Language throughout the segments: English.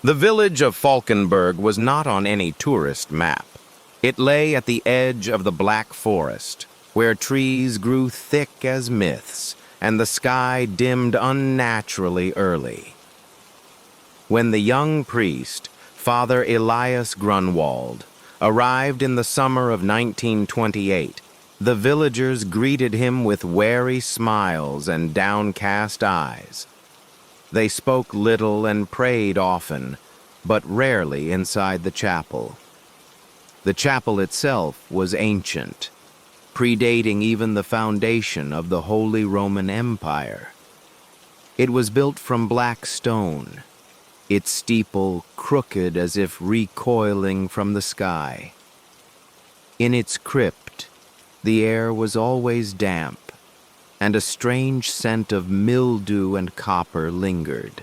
The village of Falkenberg was not on any tourist map. It lay at the edge of the Black Forest, where trees grew thick as myths and the sky dimmed unnaturally early. When the young priest, Father Elias Grunwald, arrived in the summer of 1928, the villagers greeted him with wary smiles and downcast eyes. They spoke little and prayed often, but rarely inside the chapel. The chapel itself was ancient, predating even the foundation of the Holy Roman Empire. It was built from black stone, its steeple crooked as if recoiling from the sky. In its crypt, the air was always damp, and a strange scent of mildew and copper lingered.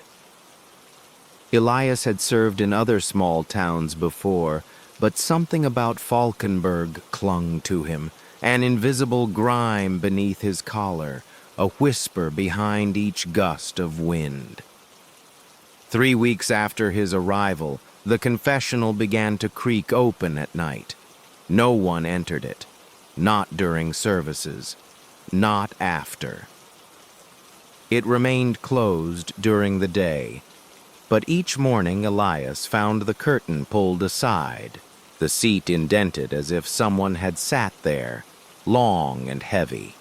Elias had served in other small towns before, but something about Falkenberg clung to him, an invisible grime beneath his collar, a whisper behind each gust of wind. 3 weeks after his arrival, the confessional began to creak open at night. No one entered it, not during services, not after. It remained closed during the day, but each morning Elias found the curtain pulled aside, the seat indented as if someone had sat there, long and heavy.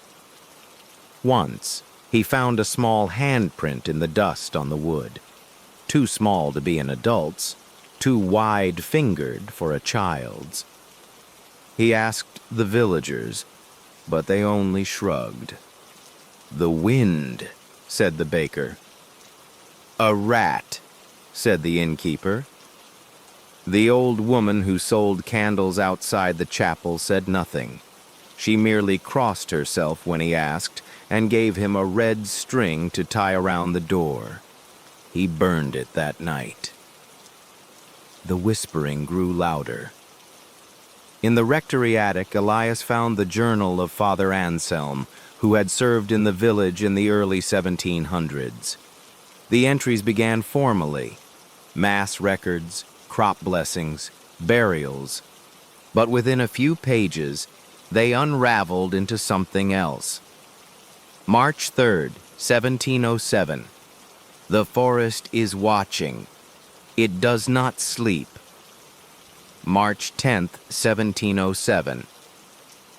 Once, he found a small handprint in the dust on the wood, too small to be an adult's, too wide-fingered for a child's. He asked the villagers, but they only shrugged. "The wind," said the baker. "A rat," said the innkeeper. The old woman who sold candles outside the chapel said nothing. She merely crossed herself when he asked and gave him a red string to tie around the door. He burned it that night. The whispering grew louder. In the rectory attic, Elias found the journal of Father Anselm, who had served in the village in the early 1700s. The entries began formally: mass records, crop blessings, burials. But within a few pages, they unraveled into something else. March 3rd, 1707. The forest is watching. It does not sleep. March 10th, 1707.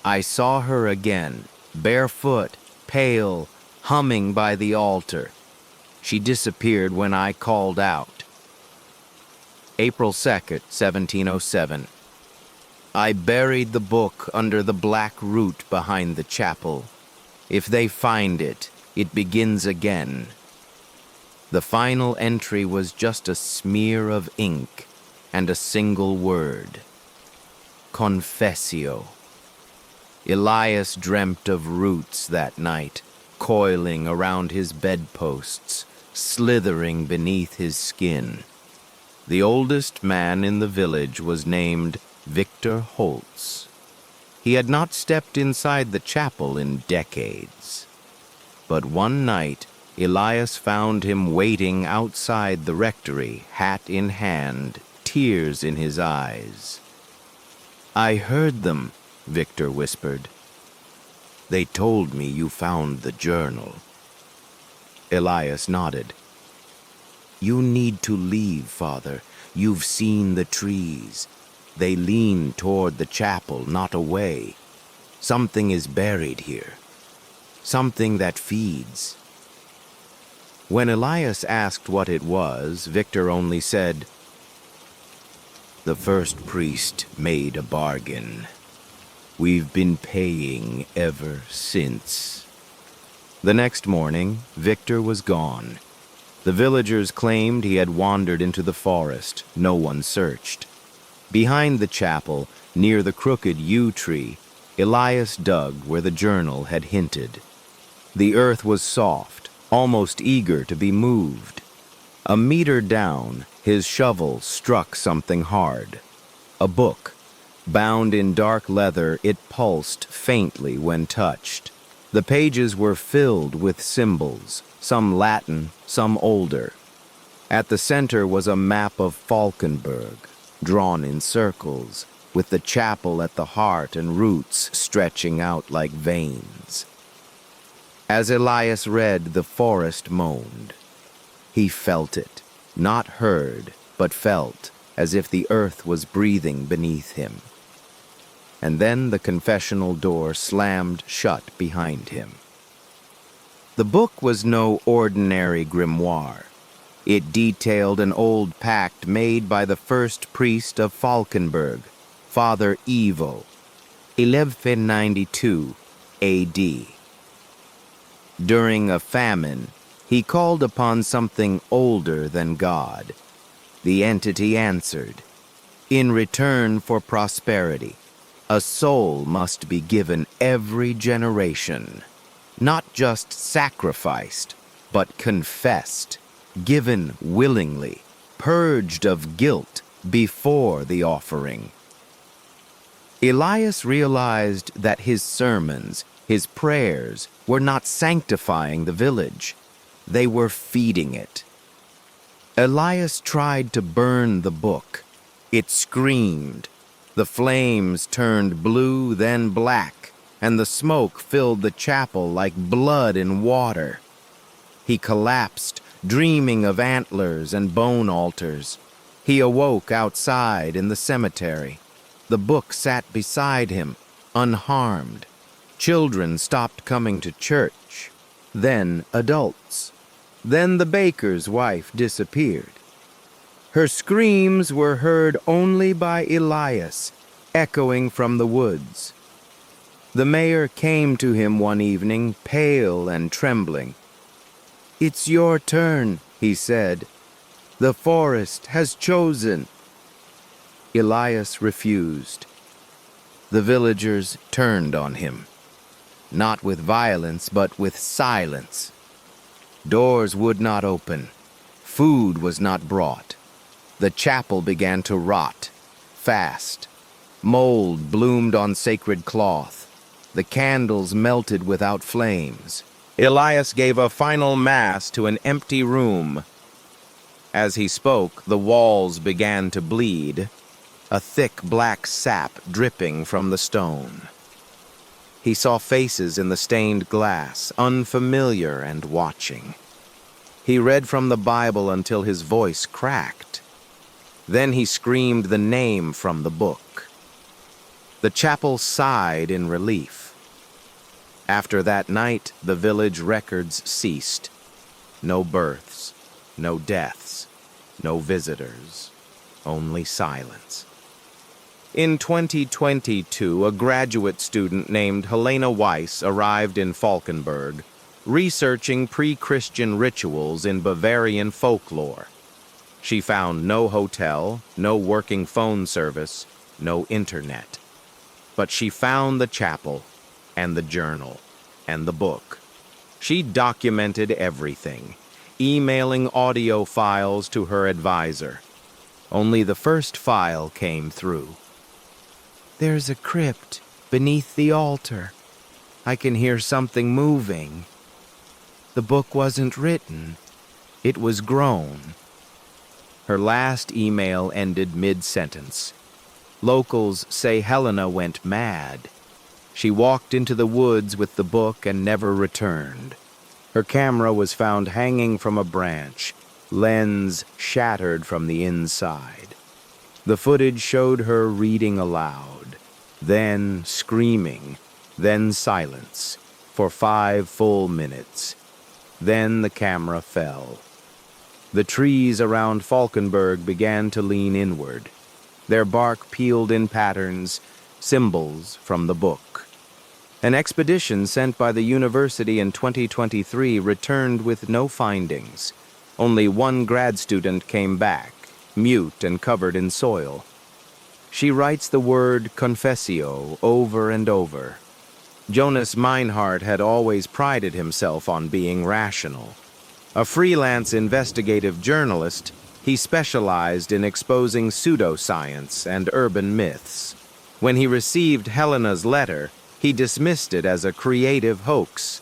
I saw her again, barefoot, pale, humming by the altar. She disappeared when I called out. April 2nd, 1707. I buried the book under the black root behind the chapel. If they find it, it begins again. The final entry was just a smear of ink and a single word: Confessio. Elias dreamt of roots that night, coiling around his bedposts, slithering beneath his skin. The oldest man in the village was named Victor Holtz. He had not stepped inside the chapel in decades. But one night, Elias found him waiting outside the rectory, hat in hand, tears in his eyes. I heard them, Victor whispered. They told me you found the journal. Elias nodded. You need to leave, Father. You've seen the trees. They lean toward the chapel, not away. Something is buried here. Something that feeds. When Elias asked what it was, Victor only said, The first priest made a bargain. We've been paying ever since. The next morning, Victor was gone. The villagers claimed he had wandered into the forest. No one searched. Behind the chapel, near the crooked yew tree, Elias dug where the journal had hinted. The earth was soft, almost eager to be moved. A meter down, his shovel struck something hard. A book. Bound in dark leather, it pulsed faintly when touched. The pages were filled with symbols, some Latin, some older. At the center was a map of Falkenberg, drawn in circles, with the chapel at the heart and roots stretching out like veins. As Elias read, the forest moaned. He felt it, not heard, but felt, as if the earth was breathing beneath him. And then the confessional door slammed shut behind him. The book was no ordinary grimoire. It detailed an old pact made by the first priest of Falkenberg, Father Ivo, 1192 A.D. During a famine, he called upon something older than God. The entity answered, "In return for prosperity, a soul must be given every generation, not just sacrificed, but confessed, given willingly, purged of guilt before the offering." Elias realized that his sermons, his prayers, were not sanctifying the village. They were feeding it. Elias tried to burn the book. It screamed. The flames turned blue, then black, and the smoke filled the chapel like blood in water. He collapsed, dreaming of antlers and bone altars. He awoke outside in the cemetery. The book sat beside him, unharmed. Children stopped coming to church. Then adults. Then the baker's wife disappeared. Her screams were heard only by Elias, echoing from the woods. The mayor came to him one evening, pale and trembling. "It's your turn," he said. "The forest has chosen." Elias refused. The villagers turned on him, not with violence, but with silence. Doors would not open. Food was not brought. The chapel began to rot, fast. Mold bloomed on sacred cloth. The candles melted without flames. Elias gave a final mass to an empty room. As he spoke, the walls began to bleed, a thick black sap dripping from the stone. He saw faces in the stained glass, unfamiliar and watching. He read from the Bible until his voice cracked. Then he screamed the name from the book. The chapel sighed in relief. After that night, the village records ceased. No births, no deaths, no visitors, only silence. In 2022, a graduate student named Helena Weiss arrived in Falkenberg, researching pre-Christian rituals in Bavarian folklore. She found no hotel, no working phone service, no internet. But she found the chapel, and the journal, and the book. She documented everything, emailing audio files to her advisor. Only the first file came through. "There's a crypt beneath the altar. I can hear something moving. The book wasn't written. It was grown." Her last email ended mid-sentence. Locals say Helena went mad. She walked into the woods with the book and never returned. Her camera was found hanging from a branch, lens shattered from the inside. The footage showed her reading aloud, then screaming, then silence, for 5 full minutes. Then the camera fell. The trees around Falkenberg began to lean inward. Their bark peeled in patterns, symbols from the book. An expedition sent by the university in 2023 returned with no findings. Only one grad student came back, mute and covered in soil. She writes the word confessio over and over. Jonas Meinhardt had always prided himself on being rational. A freelance investigative journalist, he specialized in exposing pseudoscience and urban myths. When he received Helena's letter, he dismissed it as a creative hoax.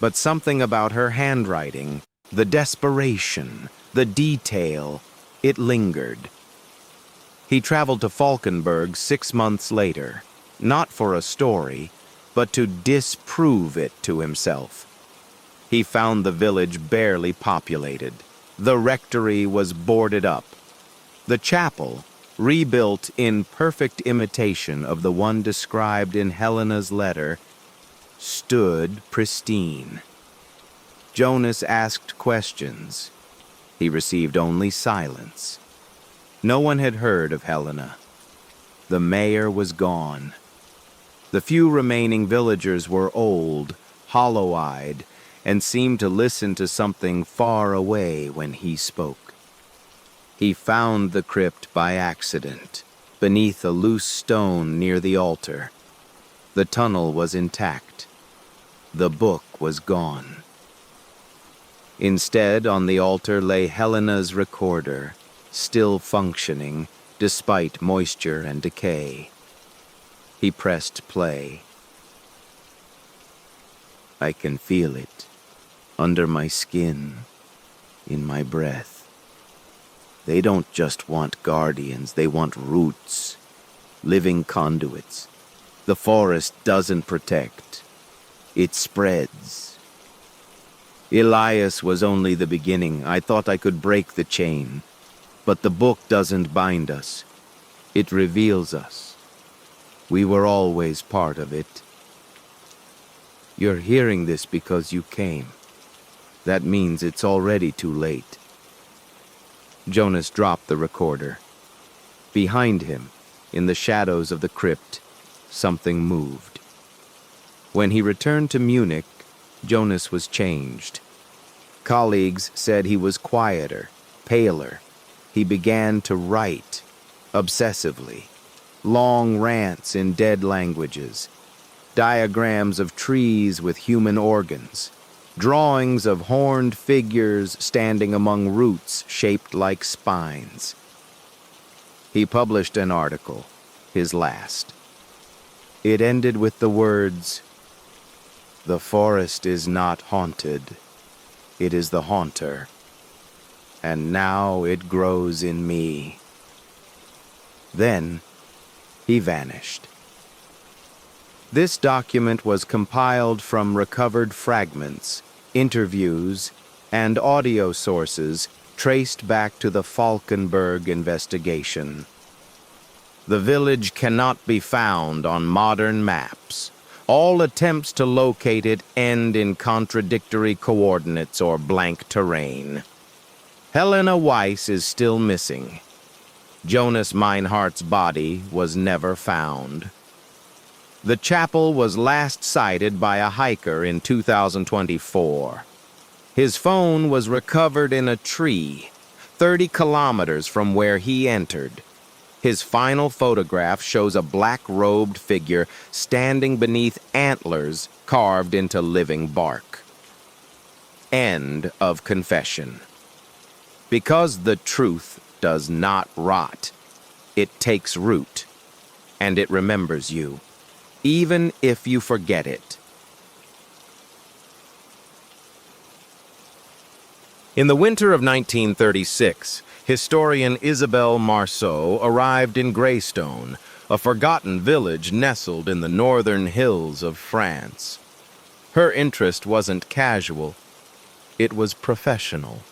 But something about her handwriting, the desperation, The detail, it lingered. He traveled to Falkenberg 6 months later, not for a story, but to disprove it to himself. He found the village barely populated. The rectory was boarded up. The chapel, rebuilt in perfect imitation of the one described in Helena's letter, stood pristine. Jonas asked questions. He received only silence. No one had heard of Helena. The mayor was gone. The few remaining villagers were old, hollow-eyed, and seemed to listen to something far away when he spoke. He found the crypt by accident, beneath a loose stone near the altar. The tunnel was intact. The book was gone. Instead, on the altar lay Helena's recorder, still functioning despite moisture and decay. He pressed play. I can feel it, under my skin, in my breath. They don't just want guardians, they want roots, living conduits. The forest doesn't protect, it spreads. Elias was only the beginning. I thought I could break the chain. But the book doesn't bind us. It reveals us. We were always part of it. You're hearing this because you came. That means it's already too late. Jonas dropped the recorder. Behind him, in the shadows of the crypt, something moved. When he returned to Munich, Jonas was changed. Colleagues said he was quieter, paler. He began to write, obsessively, long rants in dead languages, diagrams of trees with human organs, drawings of horned figures standing among roots shaped like spines. He published an article, his last. It ended with the words, "The forest is not haunted. It is the haunter. And now it grows in me." Then he vanished. This document was compiled from recovered fragments, interviews, and audio sources traced back to the Falkenberg investigation. The village cannot be found on modern maps. All attempts to locate it end in contradictory coordinates or blank terrain. Helena Weiss is still missing. Jonas Meinhardt's body was never found. The chapel was last sighted by a hiker in 2024. His phone was recovered in a tree, 30 kilometers from where he entered. His final photograph shows a black-robed figure standing beneath antlers carved into living bark. End of confession. Because the truth does not rot, it takes root, and it remembers you, even if you forget it. In the winter of 1936, historian Isabelle Marceau arrived in Greystone, a forgotten village nestled in the northern hills of France. Her interest wasn't casual, it was professional.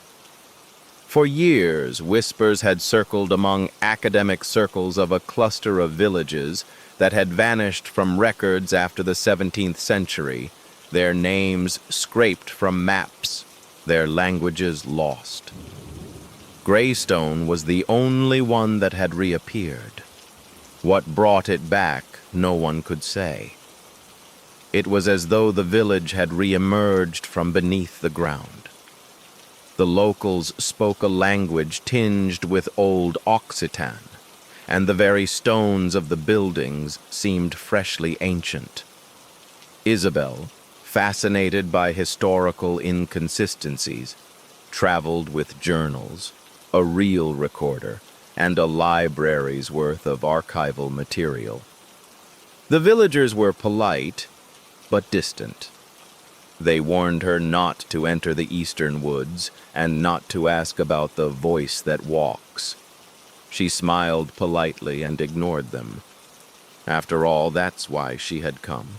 For years, whispers had circled among academic circles of a cluster of villages that had vanished from records after the 17th century, their names scraped from maps, their languages lost. Greystone was the only one that had reappeared. What brought it back, no one could say. It was as though the village had re-emerged from beneath the ground. The locals spoke a language tinged with old Occitan, and the very stones of the buildings seemed freshly ancient. Isabel, fascinated by historical inconsistencies, traveled with journals, a reel recorder, and a library's worth of archival material. The villagers were polite, but distant. They warned her not to enter the eastern woods and not to ask about the voice that walks. She smiled politely and ignored them. After all, that's why she had come.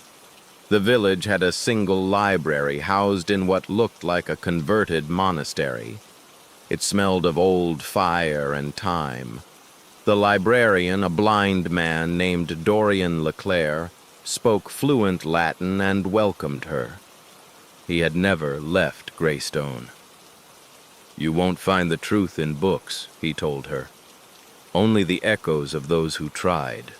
The village had a single library housed in what looked like a converted monastery. It smelled of old fire and time. The librarian, a blind man named Dorian LeClaire, spoke fluent Latin and welcomed her. He had never left Greystone. "You won't find the truth in books," he told her. "Only the echoes of those who tried."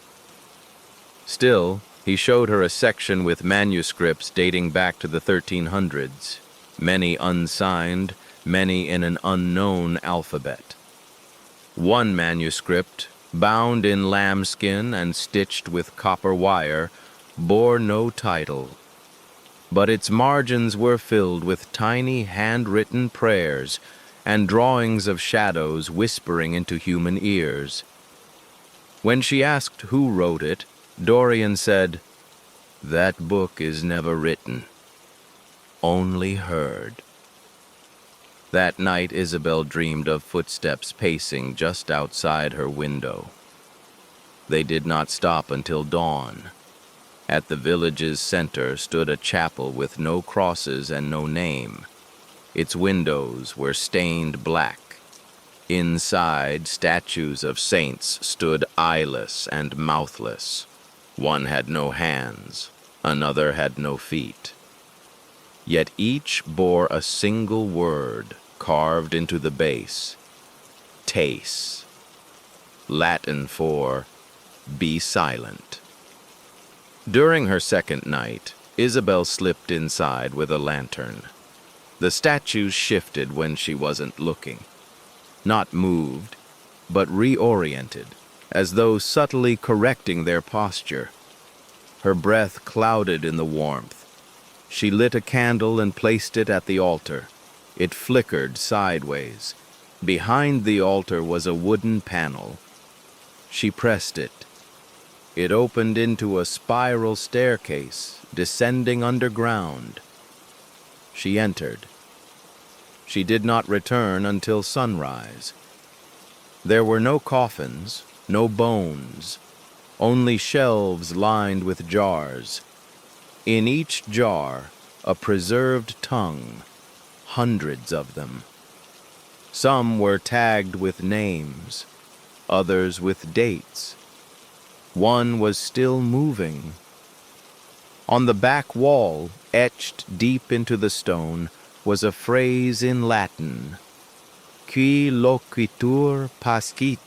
Still, he showed her a section with manuscripts dating back to the 1300s, many unsigned, many in an unknown alphabet. One manuscript, bound in lambskin and stitched with copper wire, bore no title, but its margins were filled with tiny handwritten prayers and drawings of shadows whispering into human ears. When she asked who wrote it, Dorian said, "That book is never written, only heard." That night Isabel dreamed of footsteps pacing just outside her window. They did not stop until dawn. At the village's center stood a chapel with no crosses and no name. Its windows were stained black. Inside, statues of saints stood eyeless and mouthless. One had no hands, another had no feet. Yet each bore a single word carved into the base: "Tace," Latin for "be silent." During her second night, Isabel slipped inside with a lantern. The statues shifted when she wasn't looking. Not moved, but reoriented, as though subtly correcting their posture. Her breath clouded in the warmth. She lit a candle and placed it at the altar. It flickered sideways. Behind the altar was a wooden panel. She pressed it. It opened into a spiral staircase, descending underground. She entered. She did not return until sunrise. There were no coffins, no bones, only shelves lined with jars. In each jar, a preserved tongue, hundreds of them. Some were tagged with names, others with dates. One was still moving. On the back wall, etched deep into the stone, was a phrase in Latin: "Qui loquitur pascit."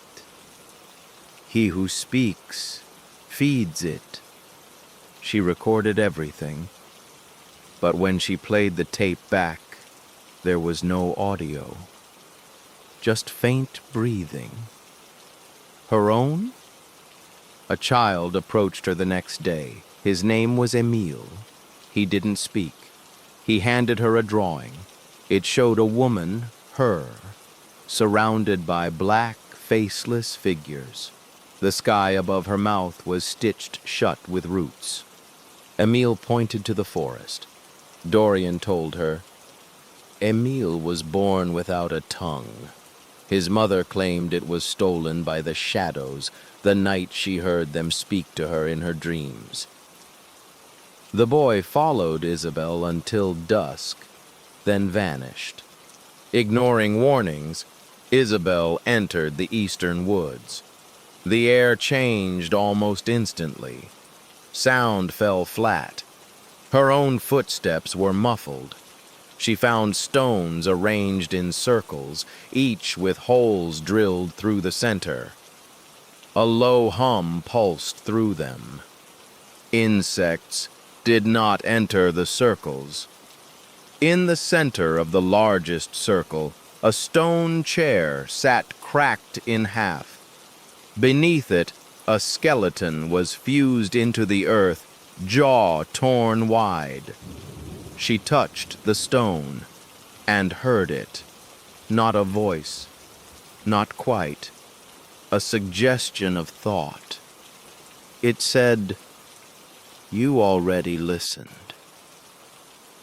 He who speaks feeds it. She recorded everything, but when she played the tape back, there was no audio, just faint breathing. Her own? A child approached her the next day. His name was Emile. He didn't speak. He handed her a drawing. It showed a woman, her, surrounded by black, faceless figures. The sky above her mouth was stitched shut with roots. Emile pointed to the forest. Dorian told her, "Emile was born without a tongue. His mother claimed it was stolen by the shadows the night she heard them speak to her in her dreams." The boy followed Isabel until dusk, then vanished. Ignoring warnings, Isabel entered the eastern woods. The air changed almost instantly. Sound fell flat. Her own footsteps were muffled. She found stones arranged in circles, each with holes drilled through the center. A low hum pulsed through them. Insects did not enter the circles. In the center of the largest circle, a stone chair sat cracked in half. Beneath it, a skeleton was fused into the earth, jaw torn wide. She touched the stone and heard it. Not a voice, not quite. A suggestion of thought. It said, "You already listened."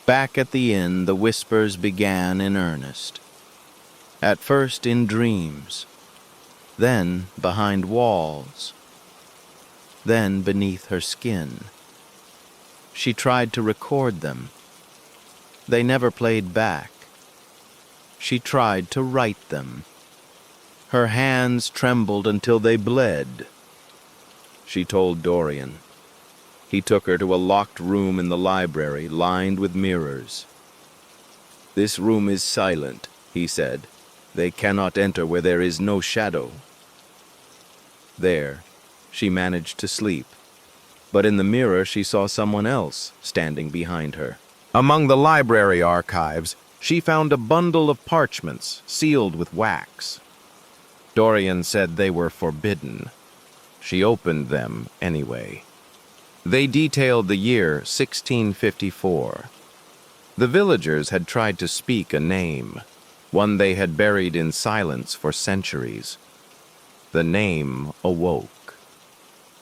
Back at the inn, the whispers began in earnest. At first in dreams, then behind walls, then beneath her skin. She tried to record them. They never played back. She tried to write them. Her hands trembled until they bled. She told Dorian. He took her to a locked room in the library, lined with mirrors. "This room is silent," he said. "They cannot enter where there is no shadow." There, she managed to sleep. But in the mirror she saw someone else standing behind her. Among the library archives, she found a bundle of parchments sealed with wax. Dorian said they were forbidden. She opened them anyway. They detailed the year 1654. The villagers had tried to speak a name, one they had buried in silence for centuries. The name awoke.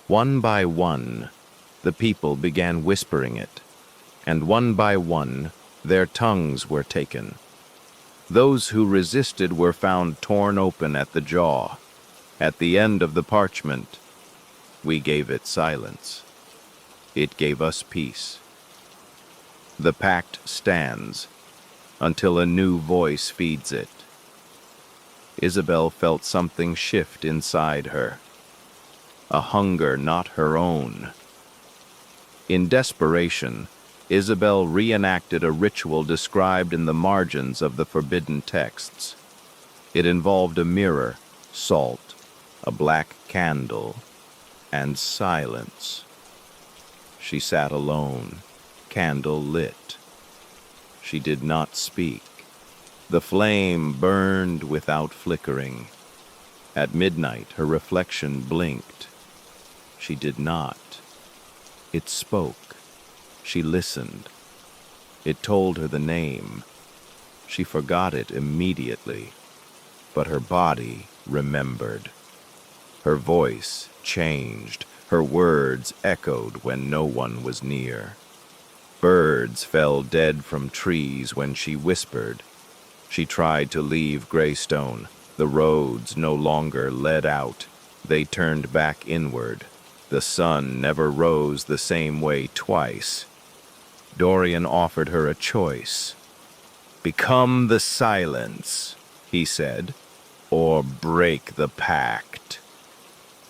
One by one, the people began whispering it, and one by one, their tongues were taken. Those who resisted were found torn open at the jaw. At the end of the parchment, we gave it silence. It gave us peace. The pact stands until a new voice feeds it. Isabel felt something shift inside her, a hunger not her own. In desperation, Isabel reenacted a ritual described in the margins of the forbidden texts. It involved a mirror, salt, a black candle, and silence. She sat alone, candle lit. She did not speak. The flame burned without flickering. At midnight, her reflection blinked. She did not. It spoke. She listened. It told her the name. She forgot it immediately, but her body remembered. Her voice changed. Her words echoed when no one was near. Birds fell dead from trees when she whispered. She tried to leave Greystone. The roads no longer led out. They turned back inward. The sun never rose the same way twice. Dorian offered her a choice. "Become the silence," he said, "or break the pact."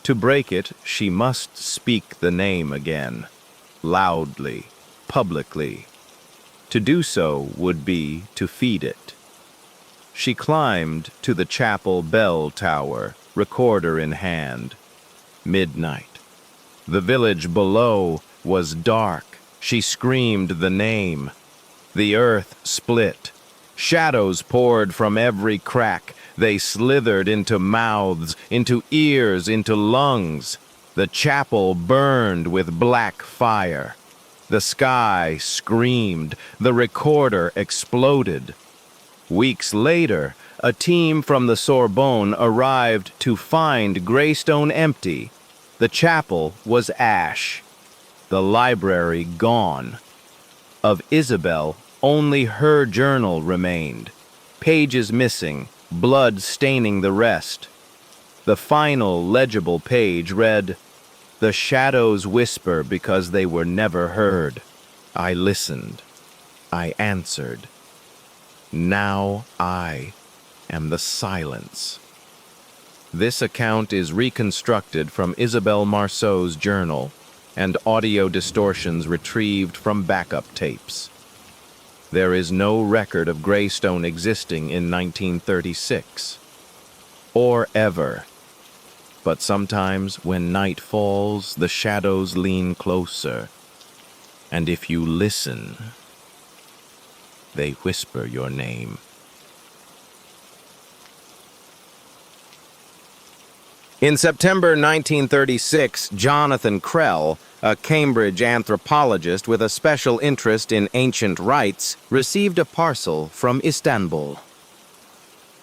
To break it, she must speak the name again, loudly, publicly. To do so would be to feed it. She climbed to the chapel bell tower, recorder in hand. Midnight. The village below was dark. She screamed the name. The earth split. Shadows poured from every crack. They slithered into mouths, into ears, into lungs. The chapel burned with black fire. The sky screamed. The recorder exploded. Weeks later, a team from the Sorbonne arrived to find Greystone empty. The chapel was ash. The library gone. Of Isabel, only her journal remained. Pages missing, blood staining the rest. The final legible page read, "The shadows whisper because they were never heard. I listened. I answered. Now I am the silence." This account is reconstructed from Isabel Marceau's journal and audio distortions retrieved from backup tapes. There is no record of Greystone existing in 1936, or ever. But sometimes when night falls, the shadows lean closer, and if you listen, they whisper your name. In September 1936, Jonathan Krell, a Cambridge anthropologist with a special interest in ancient rites, received a parcel from Istanbul.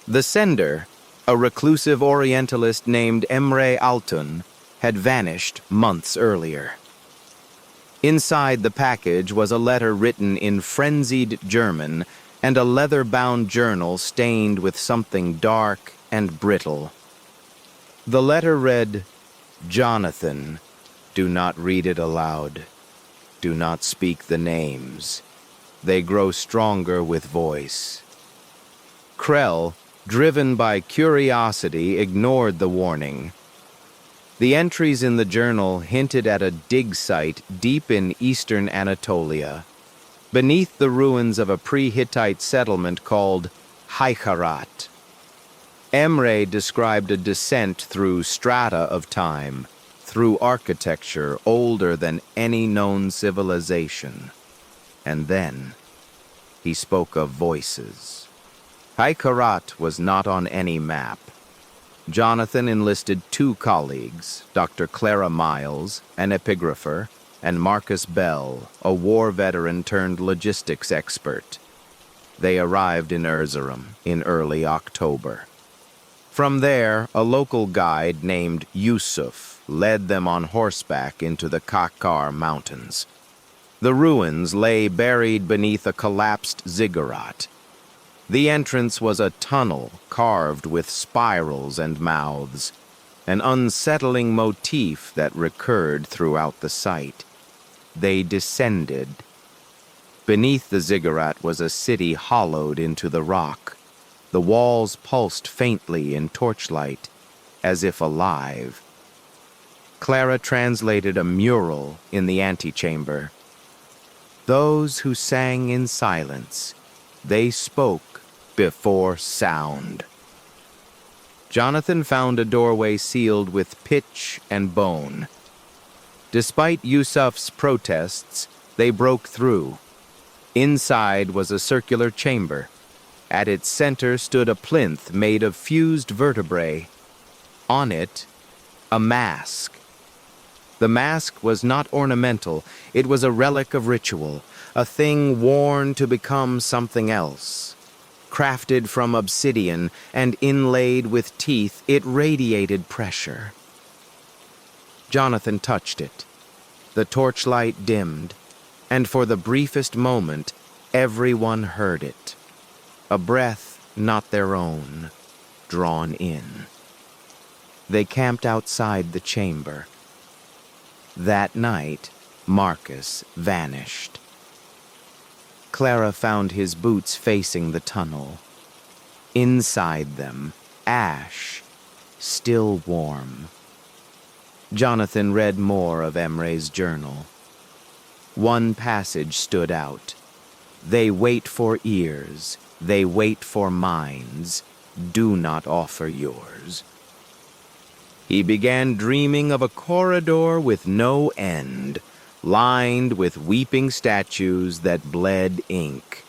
The sender, a reclusive Orientalist named Emre Altun, had vanished months earlier. Inside the package was a letter written in frenzied German and a leather-bound journal stained with something dark and brittle. The letter read, "Jonathan, do not read it aloud. Do not speak the names. They grow stronger with voice." Krell, driven by curiosity, ignored the warning. The entries in the journal hinted at a dig site deep in eastern Anatolia, beneath the ruins of a pre-Hittite settlement called Haikarat. Emre described a descent through strata of time, through architecture older than any known civilization. And then he spoke of voices. Haikarat was not on any map. Jonathan enlisted 2 colleagues, Dr. Clara Miles, an epigrapher, and Marcus Bell, a war veteran turned logistics expert. They arrived in Erzurum in early October. From there, a local guide named Yusuf led them on horseback into the Kakar Mountains. The ruins lay buried beneath a collapsed ziggurat. The entrance was a tunnel carved with spirals and mouths, an unsettling motif that recurred throughout the site. They descended. Beneath the ziggurat was a city hollowed into the rock. The walls pulsed faintly in torchlight, as if alive. Clara translated a mural in the antechamber. Those who sang in silence, they spoke before sound. Jonathan found a doorway sealed with pitch and bone. Despite Yusuf's protests, they broke through. Inside was a circular chamber. At its center stood a plinth made of fused vertebrae. On it, a mask. The mask was not ornamental. It was a relic of ritual, a thing worn to become something else. Crafted from obsidian and inlaid with teeth, it radiated pressure. Jonathan touched it. The torchlight dimmed, and for the briefest moment, everyone heard it. A breath not their own, drawn in. They camped outside the chamber. That night, Marcus vanished. Clara found his boots facing the tunnel. Inside them, ash, still warm. Jonathan read more of Emre's journal. One passage stood out. They wait for ears, they wait for minds, do not offer yours. He began dreaming of a corridor with no end, lined with weeping statues that bled ink.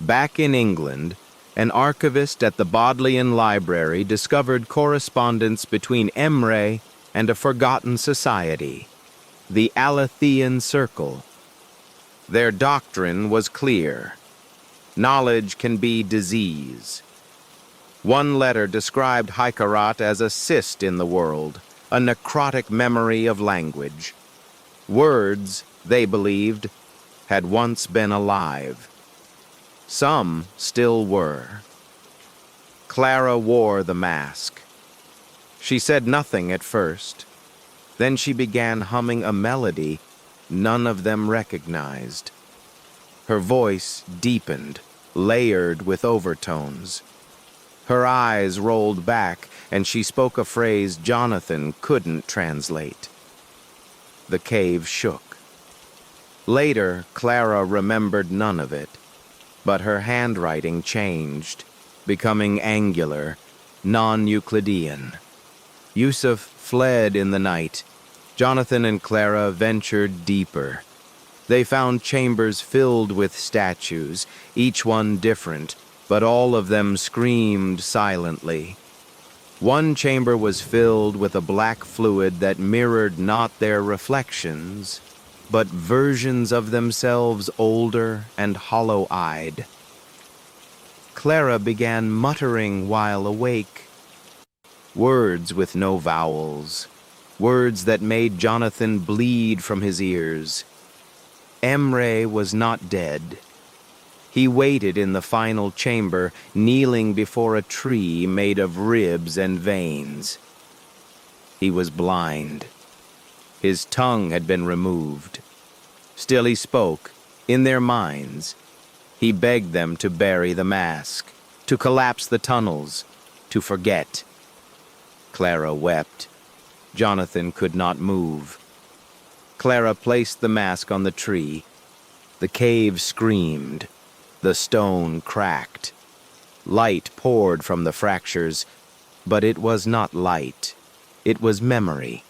Back in England, an archivist at the Bodleian Library discovered correspondence between Emre and a forgotten society, the Alethean Circle. Their doctrine was clear. Knowledge can be disease. One letter described Haikarat as a cyst in the world, a necrotic memory of language. Words, they believed, had once been alive. Some still were. Clara wore the mask. She said nothing at first. Then she began humming a melody none of them recognized. Her voice deepened, layered with overtones. Her eyes rolled back, and she spoke a phrase Jonathan couldn't translate. The cave shook. Later, Clara remembered none of it, but her handwriting changed, becoming angular, non-Euclidean. Yusuf fled in the night. Jonathan and Clara ventured deeper. They found chambers filled with statues, each one different, but all of them screamed silently. One chamber was filled with a black fluid that mirrored not their reflections, but versions of themselves older and hollow-eyed. Clara began muttering while awake. Words with no vowels, words that made Jonathan bleed from his ears. Emre was not dead. He waited in the final chamber, kneeling before a tree made of ribs and veins. He was blind. His tongue had been removed. Still he spoke, in their minds. He begged them to bury the mask, to collapse the tunnels, to forget. Clara wept. Jonathan could not move. Clara placed the mask on the tree. The cave screamed. The stone cracked. Light poured from the fractures, but it was not light. It was memory,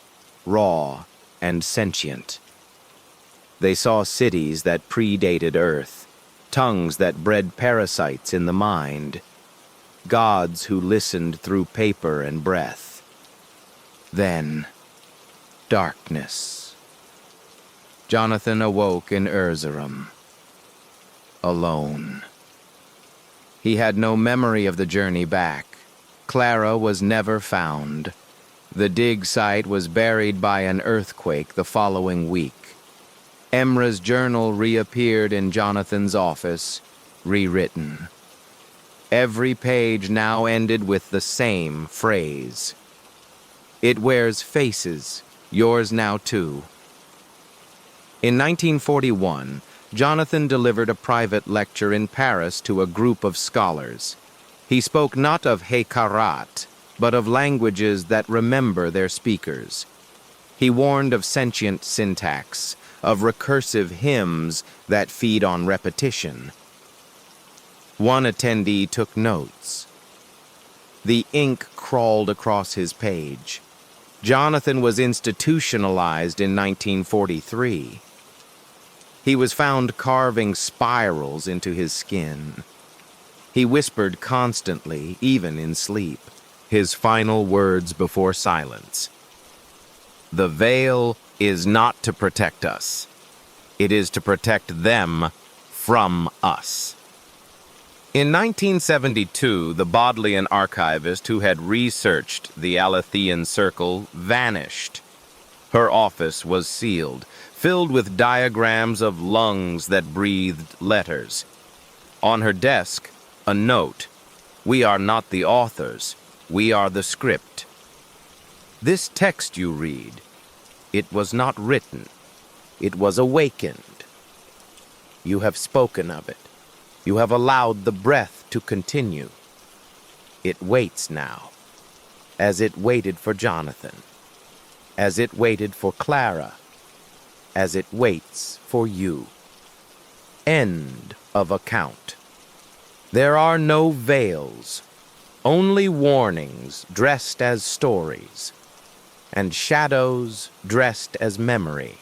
raw and sentient. They saw cities that predated Earth, tongues that bred parasites in the mind, gods who listened through paper and breath. Then, darkness. Jonathan awoke in Erzurum, alone. He had no memory of the journey back. Clara was never found. The dig site was buried by an earthquake the following week. Emre's journal reappeared in Jonathan's office, rewritten. Every page now ended with the same phrase. It wears faces, yours now too. In 1941, Jonathan delivered a private lecture in Paris to a group of scholars. He spoke not of Hekarat, but of languages that remember their speakers. He warned of sentient syntax, of recursive hymns that feed on repetition. One attendee took notes. The ink crawled across his page. Jonathan was institutionalized in 1943. He was found carving spirals into his skin. He whispered constantly, even in sleep, his final words before silence. The veil is not to protect us. It is to protect them from us. In 1972, the Bodleian archivist who had researched the Alethean Circle vanished. Her office was sealed, filled with diagrams of lungs that breathed letters. On her desk, a note. We are not the authors. We are the script. This text you read, it was not written. It was awakened. You have spoken of it. You have allowed the breath to continue. It waits now, as it waited for Jonathan, as it waited for Clara, as it waits for you. End of account. There are no veils, only warnings dressed as stories, and shadows dressed as memory.